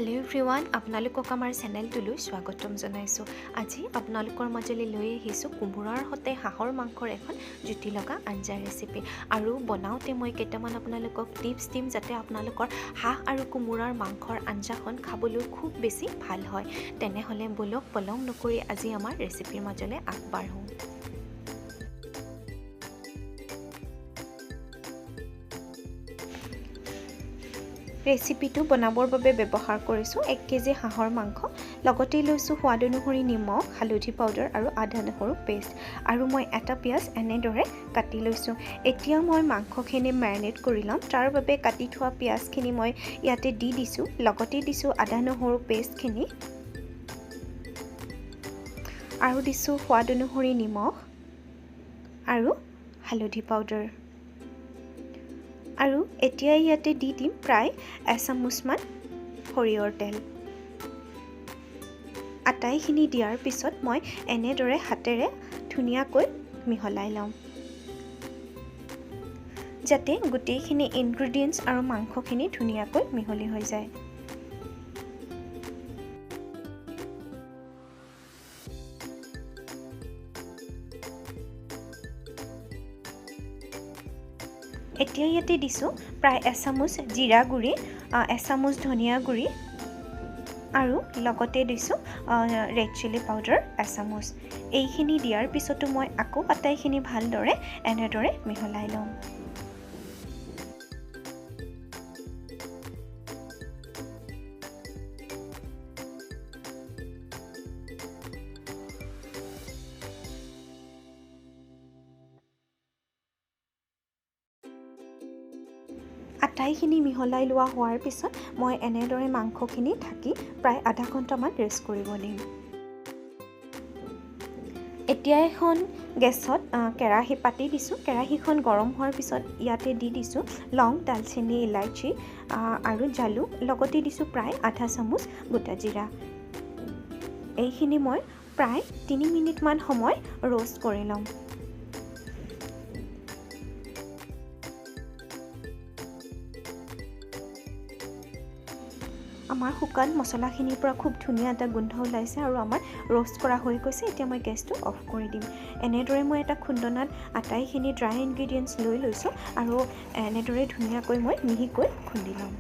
Hello' everyone, আপোনালোকক আমাৰ চেনেলটোলৈ স্বাগতম জনাইছোঁ। আজি আপোনালোকৰ মাজলৈ লৈ আহিছোঁ কোমোৰাৰ সৈতে হাঁহৰ মাংসৰ এখন জুতি লগা আঞ্জা ৰেচিপি। আৰু বনাওঁতে মই কেইটামান আপোনালোকক টিপছ দিম যাতে আপোনালোকৰ হাঁহ আৰু কোমোৰাৰ মাংসৰ আঞ্জাখন খাবলৈ খুব বেছি ভাল হয়। তেনেহ'লে বলক পলম নকৰি আজি আমাৰ ৰেচিপিৰ মাজলৈ আগবাঢ়োঁ। ৰেচিপিটো বনাবৰ বাবে ব্যৱহাৰ কৰিছোঁ 1 কেজি হাঁহৰ মাংস, লগতে লৈছোঁ সোৱাদ অনুসৰি নিমখ, হালধি পাউডাৰ আৰু আদা নহৰু পেষ্ট। আৰু মই এটা পিঁয়াজ এনেদৰে কাটি লৈছোঁ। এতিয়া মই মাংসখিনি মেৰিনেট কৰি ল'ম। তাৰ বাবে কাটি থোৱা পিঁয়াজখিনি মই ইয়াতে দি দিছোঁ, লগতে দিছোঁ আদা নহৰু পেষ্টখিনি আৰু দিছোঁ সোৱাদ অনুসৰি নিমখ আৰু হালধি পাউডাৰ। আৰু এতিয়া ইয়াতে দি দিম প্ৰায় 1 চামুচমান সৰিয়হৰ তেল। আটাইখিনি দিয়াৰ পিছত মই এনেদৰে হাতেৰে ধুনীয়াকৈ মিহলাই ল'ম যাতে গোটেইখিনি ইনগ্ৰেডিয়েণ্টছ আৰু মাংসখিনি ধুনীয়াকৈ মিহলি হৈ যায়। এতিয়া ইয়াতে দিছোঁ প্ৰায় 1 চামুচ জিৰা গুড়ি, 1 চামুচ ধনিয়া গুড়ি আৰু লগতে দিছোঁ ৰেড চিলি পাউডাৰ 1 চামুচ। এইখিনি দিয়াৰ পিছতো মই আকৌ আটাইখিনি ভালদৰে এনেদৰে মিহলাই ল'ম। আটাইখিনি মিহলাই লোৱা হোৱাৰ পিছত মই এনেদৰে মাংসখিনি ঢাকি প্ৰায় আধা ঘণ্টামান ৰেষ্ট কৰিব দিম। এতিয়া এখন গেছত কেৰাহী পাতি দিছোঁ। কেৰাহীখন গৰম হোৱাৰ পিছত ইয়াতে দি দিছোঁ লং, দালচেনি, ইলাইচি আৰু জালুক, লগতে দিছোঁ প্ৰায় আধা চামুচ গোটা জিৰা। এইখিনি মই প্ৰায় 3 মিনিটমান সময় ৰোষ্ট কৰি ল'ম। আমাৰ শুকান মছলাখিনিৰ পৰা খুব ধুনীয়া এটা গোন্ধ ওলাইছে আৰু আমাৰ ৰোষ্ট কৰা হৈ গৈছে। এতিয়া মই গেছটো অফ কৰি দিম। এনেদৰে মই এটা খুন্দনাত আটাইখিনি ড্ৰাই ইনগ্ৰেডিয়েণ্টছ লৈ লৈছোঁ আৰু এনেদৰে ধুনীয়াকৈ মই মিহিকৈ খুন্দি ল'ম।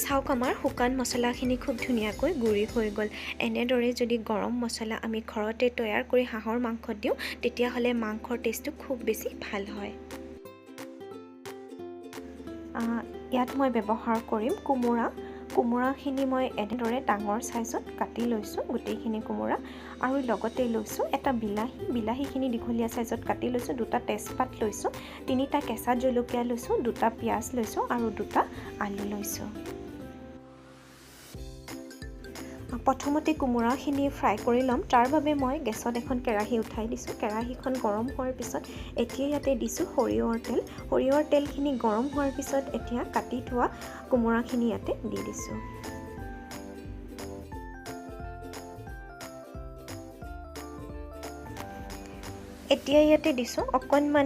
চাওক, আমাৰ শুকান মছলাখিনি খুব ধুনীয়াকৈ গুড়ি হৈ গ'ল। এনেদৰে যদি গৰম মছলা আমি ঘৰতে তৈয়াৰ কৰি হাঁহৰ মাংসত দিওঁ তেতিয়াহ'লে মাংসৰ টেষ্টটো খুব বেছি ভাল হয়। ইয়াত মই ব্যৱহাৰ কৰিম কোমোৰা। কোমোৰাখিনি মই এনেদৰে ডাঙৰ চাইজত কাটি লৈছোঁ গোটেইখিনি কোমোৰা, আৰু লগতে লৈছোঁ এটা বিলাহীখিনি দীঘলীয়া চাইজত কাটি লৈছোঁ, 2টা তেজপাত লৈছোঁ, 3টা কেঁচা জলকীয়া লৈছোঁ, 2টা পিঁয়াজ লৈছোঁ আৰু 2টা আলু লৈছোঁ। প্ৰথমতে কোমোৰাখিনি ফ্ৰাই কৰি ল'ম। তাৰ বাবে মই গেছত এখন কেৰাহী উঠাই দিছোঁ। কেৰাহীখন গৰম হোৱাৰ পিছত এতিয়া ইয়াতে দিছোঁ সৰিয়হৰ তেল। সৰিয়হৰ তেলখিনি গৰম হোৱাৰ পিছত এতিয়া কাটি থোৱা কোমোৰাখিনি ইয়াতে দি দিছোঁ। এতিয়া ইয়াতে দিছোঁ অকণমান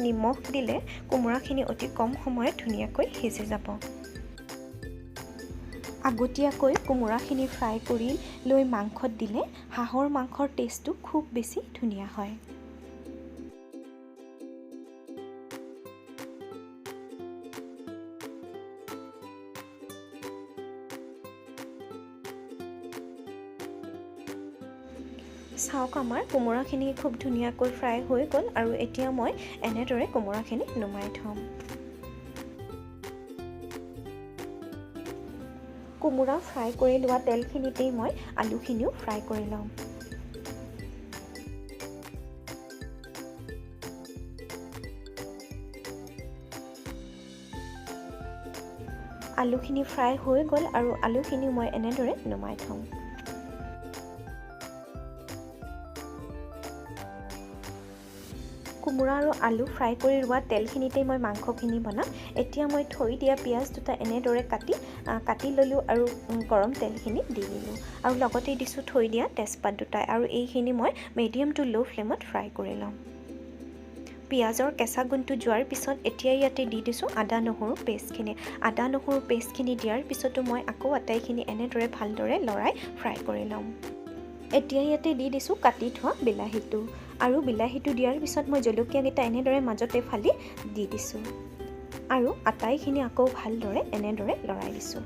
নিমখ দিলে কোমোৰাখিনি অতি কম সময়ত ধুনীয়াকৈ সিজি যাব। আগতীয়াকৈ কোমোৰাখিনি ফ্ৰাই কৰি লৈ মাংসত দিলে হাঁহৰ মাংসৰ টেষ্টটো খুব বেছি ধুনীয়া হয়। চাওক, আমাৰ কোমোৰাখিনি খুব ধুনীয়াকৈ ফ্ৰাই হৈ গ'ল আৰু এতিয়া মই এনেদৰে কোমোৰাখিনি নমাই থ'ম। কোমোৰা ফ্ৰাই কৰি লোৱা তেলখিনিতেই মই আলুখিনিও ফ্ৰাই কৰি ল'ম। আলুখিনি ফ্ৰাই হৈ গ'ল আৰু আলুখিনি মই এনেদৰে নমাই থ'ম। কোমোৰা আৰু আলু ফ্ৰাই কৰি লোৱা তেলখিনিতেই মই মাংসখিনি বনাম। এতিয়া মই থৈ দিয়া পিঁয়াজ 2টা এনেদৰে কাটি ল'লোঁ আৰু গৰম তেলখিনি দি দিলোঁ, আৰু লগতে দিছোঁ থৈ দিয়া তেজপাত 2টা, আৰু এইখিনি মই মিডিয়াম টু ল' ফ্লেমত ফ্ৰাই কৰি ল'ম। পিঁয়াজৰ কেঁচা গুণটো যোৱাৰ পিছত এতিয়া ইয়াতে দি দিছোঁ আদা নহৰু পেষ্টখিনি। আদা নহৰু পেষ্টখিনি দিয়াৰ পিছতো মই আকৌ আটাইখিনি এনেদৰে ভালদৰে লৰাই ফ্ৰাই কৰি ল'ম। এতিয়া ইয়াতে দি দিছোঁ কাটি থোৱা বিলাহীটো, আৰু বিলাহীটো দিয়াৰ পিছত মই জলকীয়াকেইটা এনেদৰে মাজতে ফালি দি দিছোঁ আৰু আটাইখিনি আকৌ ভালদৰে এনেদৰে লৰাই দিছোঁ।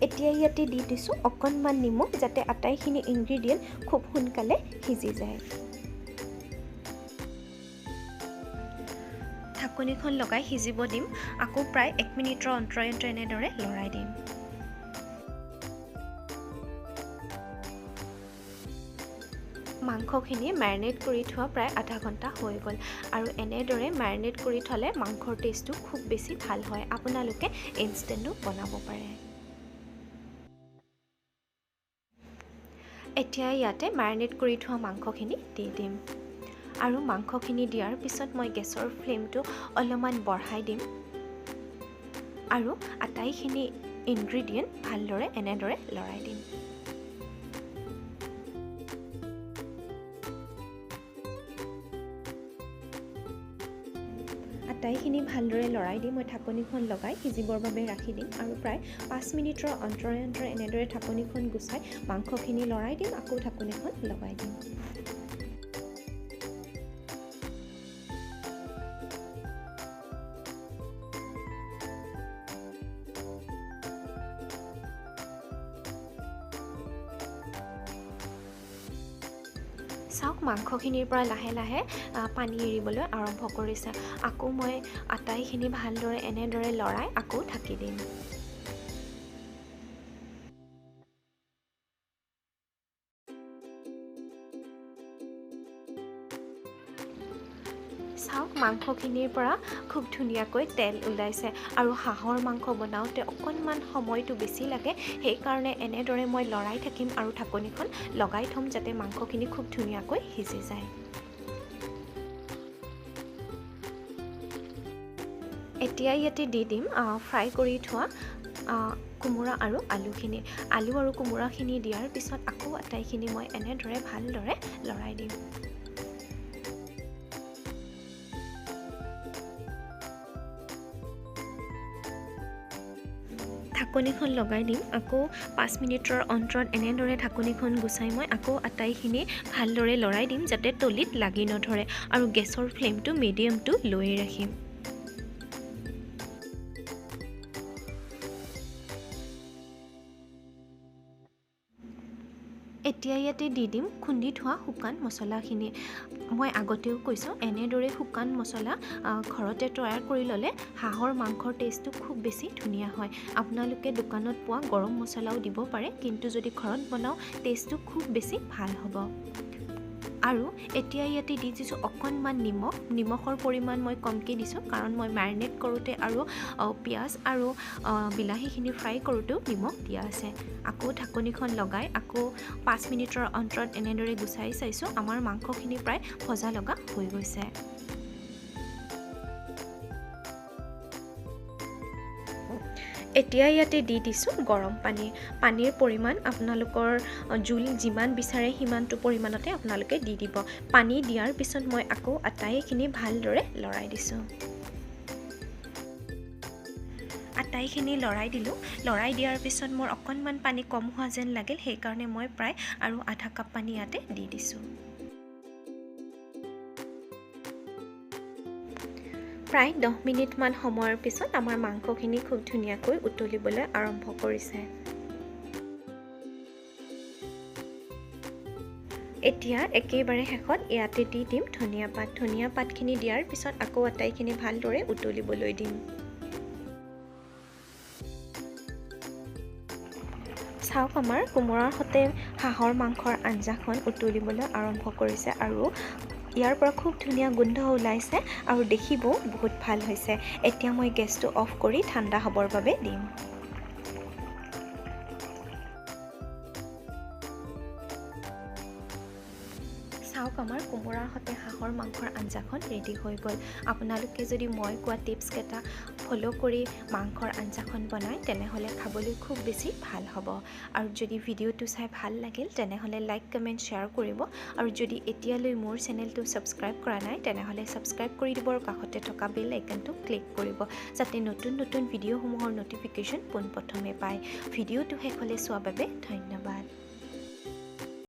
এতিয়া ইয়াতে দি দিছোঁ অকণমান নিমখ, যাতে আটাইখিনি ইনগ্ৰিডিয়েণ্ট খুব সোনকালে সিজি যায়। ঢাকনিখন লগাই সিজিব দিম। আকৌ প্ৰায় 1 মিনিটৰ অন্তৰে অন্তৰে এনেদৰে লৰাই দিম। মাংসখিনি মেৰিনেট কৰি থোৱা প্ৰায় আধা ঘণ্টা হৈ গ'ল, আৰু এনেদৰে মেৰিনেট কৰি থ'লে মাংসৰ টেষ্টটো খুব বেছি ভাল হয়। আপোনালোকে ইনষ্টেণ্টো বনাব পাৰে। এতিয়া ইয়াতে মেৰিনেট কৰি থোৱা মাংসখিনি দি দিম, আৰু মাংসখিনি দিয়াৰ পিছত মই গেছৰ ফ্লেমটো অলপমান বঢ়াই দিম আৰু আটাইখিনি ইনগ্ৰিডিয়েণ্ট ভালদৰে এনেদৰে লৰাই দিম। আটাইখিনি ভালদৰে লৰাই দি মই ঢাকনিখন লগাই সিজিবৰ বাবে ৰাখি দিম, আৰু প্ৰায় 5 মিনিটৰ অন্তৰে অন্তৰে এনেদৰে ঢাকনিখন গুচাই মাংসখিনি লৰাই দিম, আকৌ ঢাকনিখন লগাই দিম। চাওক, মাংসখিনিৰ পৰা লাহে লাহে পানী এৰিবলৈ আৰম্ভ কৰিছে। আকৌ মই আটাইখিনি ভালদৰে এনেদৰে লৰাই আকৌ ঢাকি দিম। চাওক, মাংসখিনিৰ পৰা খুব ধুনীয়াকৈ তেল ওলাইছে, আৰু হাঁহৰ মাংস বনাওঁতে অকণমান সময়টো বেছি লাগে। সেইকাৰণে এনেদৰে মই লৰাই থাকিম আৰু ঢাকনিখন লগাই থ'ম, যাতে মাংসখিনি খুব ধুনীয়াকৈ সিজি যায়। এতিয়া ইয়াতে দি দিম ফ্ৰাই কৰি থোৱা কোমোৰা আৰু আলুখিনি। আলু আৰু কোমোৰাখিনি দিয়াৰ পিছত আকৌ আটাইখিনি মই এনেদৰে ভালদৰে লৰাই দিম। ঢাকনিখন লগাই দিম। আকৌ 5 মিনিটৰ অন্তৰত এনেদৰে ঢাকনিখন গুচাই মই আকৌ আটাইখিনি ভালদৰে লৰাই দিম, যাতে তলিত লাগি নধৰে, আৰু গেছৰ ফ্লেমটো মিডিয়াম টু ল'য়ে ৰাখিম। এতিয়া ইয়াতে দি দিম খুন্দি থোৱা শুকান মছলাখিনি। মই আগতেও কৈছোঁ, এনেদৰে শুকান মছলা ঘৰতে তৈয়াৰ কৰি ল'লে হাঁহৰ মাংসৰ টেষ্টটো খুব বেছি ধুনীয়া হয়। আপোনালোকে দোকানত পোৱা গৰম মছলাও দিব পাৰে, কিন্তু যদি ঘৰত বনাওঁ টেষ্টটো খুব বেছি ভাল হ'ব। আৰু এতিয়া ইয়াতে দি দিছোঁ অকণমান নিমখ। নিমখৰ পৰিমাণ মই কমকৈ দিছোঁ, কাৰণ মই মেৰিনেট কৰোঁতে আৰু পিঁয়াজ আৰু বিলাহীখিনি ফ্ৰাই কৰোঁতেও নিমখ দিয়া আছে। আকৌ ঢাকনিখন লগাই আকৌ 5 মিনিটৰ অন্তৰত এনেদৰে গুচাই চাইছোঁ, আমাৰ মাংসখিনি প্ৰায় ভজা লগা হৈ গৈছে। এতিয়া ইয়াতে দি দিছোঁ গৰম পানী। পানীৰ পৰিমাণ আপোনালোকৰ জোল যিমান বিচাৰে সিমানটো পৰিমাণতে আপোনালোকে দি দিব। পানী দিয়াৰ পিছত মই আকৌ আটাইখিনি ভালদৰে লৰাই দিছোঁ। আটাইখিনি লৰাই দিলোঁ। লৰাই দিয়াৰ পিছত মোৰ অকণমান পানী কম হোৱা যেন লাগিল, সেইকাৰণে মই প্ৰায় আৰু আধা কাপ পানী ইয়াতে দি দিছোঁ। প্ৰায় 10 মিনিটমান সময়ৰ পিছত আমাৰ মাংসখিনি খুব ধুনীয়াকৈ উতলিবলৈ আৰম্ভ কৰিছে। এতিয়া একেবাৰে শেষত ইয়াতে দি দিম ধনিয়া পাত। ধনিয়া পাতখিনি দিয়াৰ পিছত আকৌ আটাইখিনি ভালদৰে উতলিবলৈ দিম। চাওক, আমাৰ কোমোৰাৰ সৈতে হাঁহৰ মাংসৰ আঞ্জাখন উতলিবলৈ আৰম্ভ কৰিছে, আৰু ইয়াৰ পৰা খুব ধুনীয়া গোন্ধ ওলাইছে, আৰু দেখিবও বহুত ভাল হৈছে। এতিয়া মই গেছটো অফ কৰি ঠাণ্ডা হ'বৰ বাবে দিম। চাওক, আমাৰ কোমোৰাৰ সৈতে হাঁহৰ মাংসৰ আঞ্জাখন ৰেডি হৈ গ'ল। আপোনালোকে যদি মই কোৱা টিপছকেইটা ফ'ল' কৰি মাংসৰ আঞ্জাখন বনায় তেনেহ'লে খাবলৈ খুব বেছি ভাল হ'ব। আৰু যদি ভিডিঅ'টো চাই ভাল লাগিল তেনেহ'লে লাইক কমেণ্ট শ্বেয়াৰ কৰিব আৰু যদি এতিয়ালৈ মোৰ চেনেলটো ছাবস্ক্ৰাইব কৰা নাই তেনেহ'লে ছাবস্ক্ৰাইব কৰি দিব আৰু কাষতে থকা বেল আইকনটো ক্লিক কৰিব যাতে নতুন নতুন ভিডিঅ'সমূহৰ ন'টিফিকেশ্যন পোনপ্ৰথমে পায়। ভিডিঅ'টো শেষলৈ চোৱাৰ বাবে ধন্যবাদ।